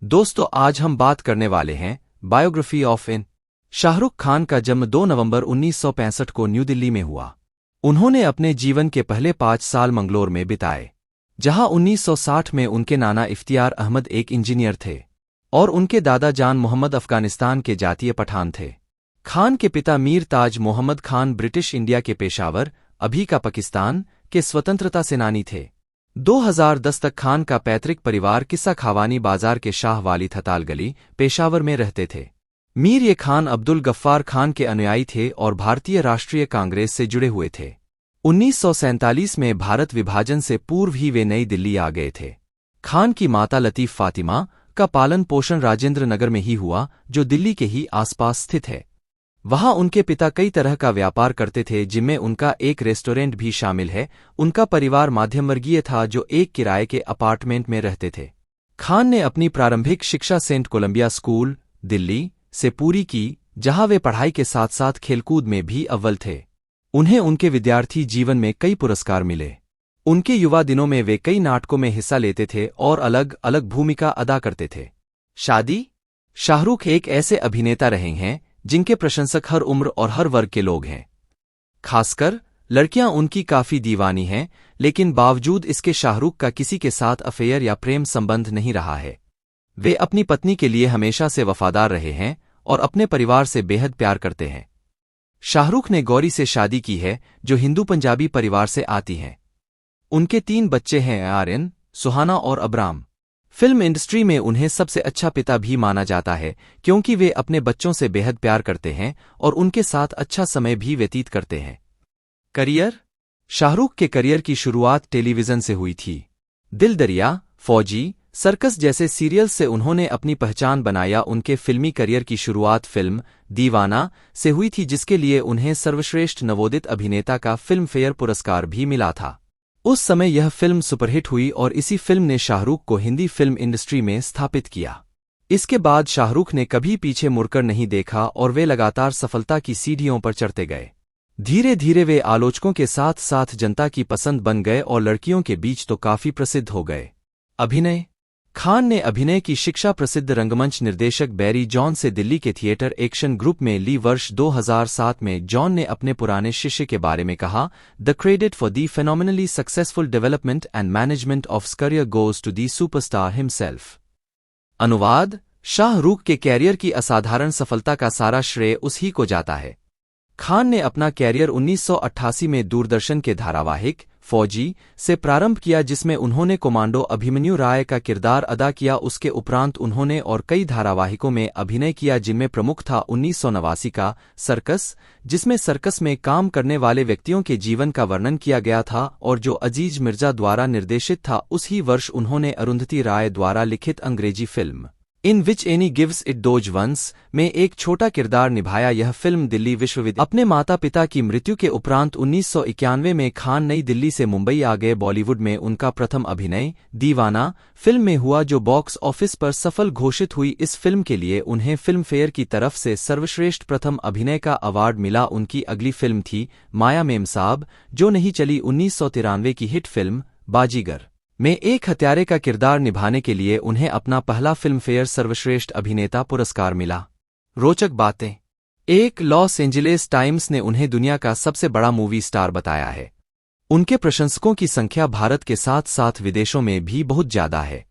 दोस्तों, आज हम बात करने वाले हैं बायोग्राफी ऑफ इन शाहरुख खान का जन्म 2 नवंबर 1965 को न्यू दिल्ली में हुआ। उन्होंने अपने जीवन के पहले 5 साल मंगलोर में बिताए, जहां 1960 में उनके नाना इफ्तियार अहमद एक इंजीनियर थे और उनके दादा जान मोहम्मद अफगानिस्तान के जातीय पठान थे। खान के पिता मीर ताज मोहम्मद खान ब्रिटिश इंडिया के पेशावर, अभी का पाकिस्तान, के स्वतंत्रता सेनानी थे। 2010 तक खान का पैतृक परिवार किस्सा खावानी बाजार के शाह वाली थताल गली, पेशावर में रहते थे। मीर ये खान अब्दुल गफ्फार खान के अनुयायी थे और भारतीय राष्ट्रीय कांग्रेस से जुड़े हुए थे। 1947 में भारत विभाजन से पूर्व ही वे नई दिल्ली आ गए थे। खान की माता लतीफ फातिमा का पालन पोषण राजेंद्र नगर में ही हुआ, जो दिल्ली के ही आसपास स्थित है। वहां उनके पिता कई तरह का व्यापार करते थे, जिनमें उनका एक रेस्टोरेंट भी शामिल है। उनका परिवार मध्यमवर्गीय था, जो एक किराए के अपार्टमेंट में रहते थे। खान ने अपनी प्रारंभिक शिक्षा सेंट कोलंबिया स्कूल, दिल्ली, से पूरी की, जहां वे पढ़ाई के साथ साथ खेलकूद में भी अव्वल थे। उन्हें उनके विद्यार्थी जीवन में कई पुरस्कार मिले। उनके युवा दिनों में वे कई नाटकों में हिस्सा लेते थे और अलग अलग भूमिका अदा करते थे। शादी। शाहरुख एक ऐसे अभिनेता रहे हैं जिनके प्रशंसक हर उम्र और हर वर्ग के लोग हैं। खासकर लड़कियां उनकी काफी दीवानी हैं, लेकिन बावजूद इसके शाहरुख का किसी के साथ अफेयर या प्रेम संबंध नहीं रहा है। वे अपनी पत्नी के लिए हमेशा से वफादार रहे हैं और अपने परिवार से बेहद प्यार करते हैं। शाहरुख ने गौरी से शादी की है, जो हिंदू पंजाबी परिवार से आती हैं। उनके 3 बच्चे हैं, आर्यन, सुहाना और अब्राम। फिल्म इंडस्ट्री में उन्हें सबसे अच्छा पिता भी माना जाता है, क्योंकि वे अपने बच्चों से बेहद प्यार करते हैं और उनके साथ अच्छा समय भी व्यतीत करते हैं। करियर। शाहरुख के करियर की शुरुआत टेलीविजन से हुई थी। दिल दरिया, फौजी, सर्कस जैसे सीरियल्स से उन्होंने अपनी पहचान बनाया। उनके फिल्मी करियर की शुरुआत फिल्म दीवाना से हुई थी, जिसके लिए उन्हें सर्वश्रेष्ठ नवोदित अभिनेता का फिल्म फेयर पुरस्कार भी मिला था। उस समय यह फिल्म सुपरहिट हुई और इसी फिल्म ने शाहरुख को हिंदी फिल्म इंडस्ट्री में स्थापित किया। इसके बाद शाहरुख ने कभी पीछे मुड़कर नहीं देखा और वे लगातार सफलता की सीढ़ियों पर चढ़ते गए। धीरे धीरे वे आलोचकों के साथ साथ जनता की पसंद बन गए और लड़कियों के बीच तो काफी प्रसिद्ध हो गए। अभिनय। खान ने अभिनय की शिक्षा प्रसिद्ध रंगमंच निर्देशक बैरी जॉन से दिल्ली के थिएटर एक्शन ग्रुप में ली। वर्ष 2007 में जॉन ने अपने पुराने शिष्य के बारे में कहा, the credit for the phenomenally successful development and management of career goes to the superstar himself. अनुवाद। शाहरुख के कैरियर की असाधारण सफलता का सारा श्रेय उसी को जाता है। खान ने अपना कैरियर 1988 में दूरदर्शन के धारावाहिक फौजी से प्रारंभ किया, जिसमें उन्होंने कमांडो अभिमन्यु राय का किरदार अदा किया। उसके उपरांत उन्होंने और कई धारावाहिकों में अभिनय किया, जिनमें प्रमुख था 1989 का सर्कस, जिसमें सर्कस में काम करने वाले व्यक्तियों के जीवन का वर्णन किया गया था और जो अजीज मिर्जा द्वारा निर्देशित था। उसी वर्ष उन्होंने अरुंधति राय द्वारा लिखित अंग्रेजी film in which Annie gives it those ones में एक छोटा किरदार निभाया। यह फिल्म दिल्ली विश्वविद्यालय। अपने माता पिता की मृत्यु के उपरांत 1991 में खान नई दिल्ली से मुंबई आ गए। बॉलीवुड में उनका प्रथम अभिनय दीवाना फिल्म में हुआ, जो बॉक्स ऑफिस पर सफल घोषित हुई। इस फिल्म के लिए उन्हें फिल्म फेयर की तरफ से सर्वश्रेष्ठ प्रथम अभिनय का अवार्ड मिला। उनकी अगली फिल्म थी माया मेमसाब, जो नहीं चली। 1993 की हिट फिल्म बाजीगर में एक हत्यारे का किरदार निभाने के लिए उन्हें अपना पहला फिल्मफेयर सर्वश्रेष्ठ अभिनेता पुरस्कार मिला। रोचक बातें। एक लॉस एंजिलेस टाइम्स ने उन्हें दुनिया का सबसे बड़ा मूवी स्टार बताया है। उनके प्रशंसकों की संख्या भारत के साथ साथ विदेशों में भी बहुत ज्यादा है।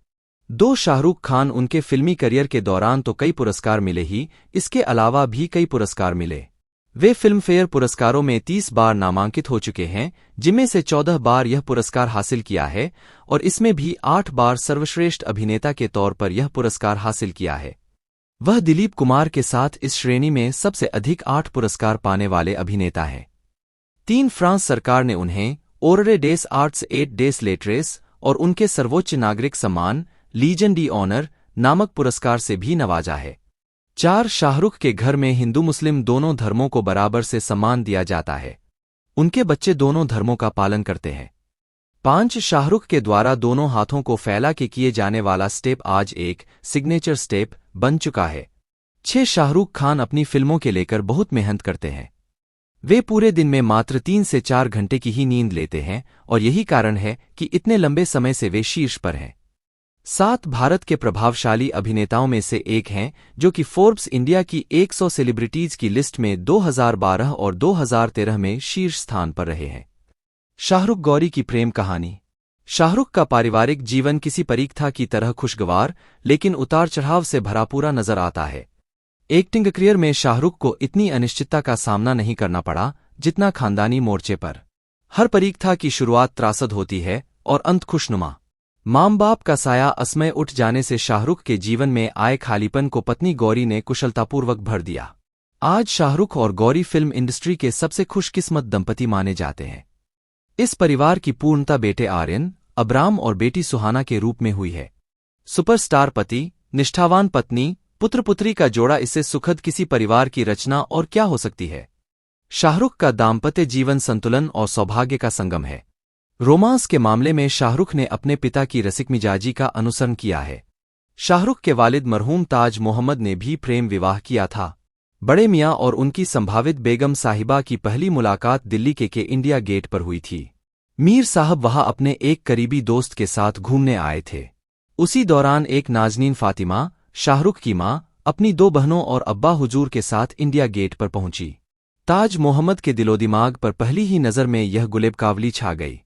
2 शाहरुख खान उनके फिल्मी करियर के दौरान तो कई पुरस्कार मिले ही, इसके अलावा भी कई पुरस्कार मिले। वे फिल्मफेयर पुरस्कारों में 30 बार नामांकित हो चुके हैं, जिनमें से 14 बार यह पुरस्कार हासिल किया है और इसमें भी 8 बार सर्वश्रेष्ठ अभिनेता के तौर पर यह पुरस्कार हासिल किया है। वह दिलीप कुमार के साथ इस श्रेणी में सबसे अधिक 8 पुरस्कार पाने वाले अभिनेता हैं। 3 फ्रांस सरकार ने उन्हें ओररे डेस आर्ट्स 8 डेस लेट्रेस और उनके सर्वोच्च नागरिक सम्मान लीजन डी ऑनर नामक पुरस्कार से भी नवाजा है। 4 शाहरुख के घर में हिंदू मुस्लिम दोनों धर्मों को बराबर से सम्मान दिया जाता है। उनके बच्चे दोनों धर्मों का पालन करते हैं। 5 शाहरुख के द्वारा दोनों हाथों को फैला के किए जाने वाला स्टेप आज एक सिग्नेचर स्टेप बन चुका है। 6 शाहरुख खान अपनी फिल्मों के लेकर बहुत मेहनत करते हैं। वे पूरे दिन में मात्र 3 से 4 घंटे की ही नींद लेते हैं और यही कारण है कि इतने लंबे समय से वे शीर्ष पर हैं। 7 भारत के प्रभावशाली अभिनेताओं में से एक हैं जो कि फोर्ब्स इंडिया की 100 सेलिब्रिटीज की लिस्ट में 2012 और 2013 में शीर्ष स्थान पर रहे हैं। शाहरुख गौरी की प्रेम कहानी। शाहरुख का पारिवारिक जीवन किसी परीक्षा की तरह खुशगवार लेकिन उतार चढ़ाव से भरा पूरा नजर आता है। एक्टिंग करियर में शाहरुख को इतनी अनिश्चितता का सामना नहीं करना पड़ा जितना खानदानी मोर्चे पर। हर परीक्षा की शुरुआत त्रासद होती है और अंत खुशनुमा। माँ बाप का साया असमय उठ जाने से शाहरुख के जीवन में आए खालीपन को पत्नी गौरी ने कुशलतापूर्वक भर दिया। आज शाहरुख और गौरी फिल्म इंडस्ट्री के सबसे खुशकिस्मत दंपति माने जाते हैं। इस परिवार की पूर्णता बेटे आर्यन, अब्राम और बेटी सुहाना के रूप में हुई है। सुपरस्टार पति, निष्ठावान पत्नी, पुत्र पुत्री का जोड़ा, इससे सुखद किसी परिवार की रचना और क्या हो सकती है। शाहरुख का दाम्पत्य जीवन संतुलन और सौभाग्य का संगम है। रोमांस के मामले में शाहरुख ने अपने पिता की रसिक मिजाजी का अनुसरण किया है। शाहरुख के वालिद मरहूम ताज मोहम्मद ने भी प्रेम विवाह किया था। बड़े मियां और उनकी संभावित बेगम साहिबा की पहली मुलाकात दिल्ली के इंडिया गेट पर हुई थी। मीर साहब वहां अपने एक करीबी दोस्त के साथ घूमने आए थे। उसी दौरान एक नाजनीन फातिमा, शाहरुख की मां, अपनी 2 बहनों और अब्बा हुजूर के साथ इंडिया गेट पर पहुंची। ताज मोहम्मद के दिलोदिमाग पर पहली ही नज़र में यह गुलेब कावली छा गई।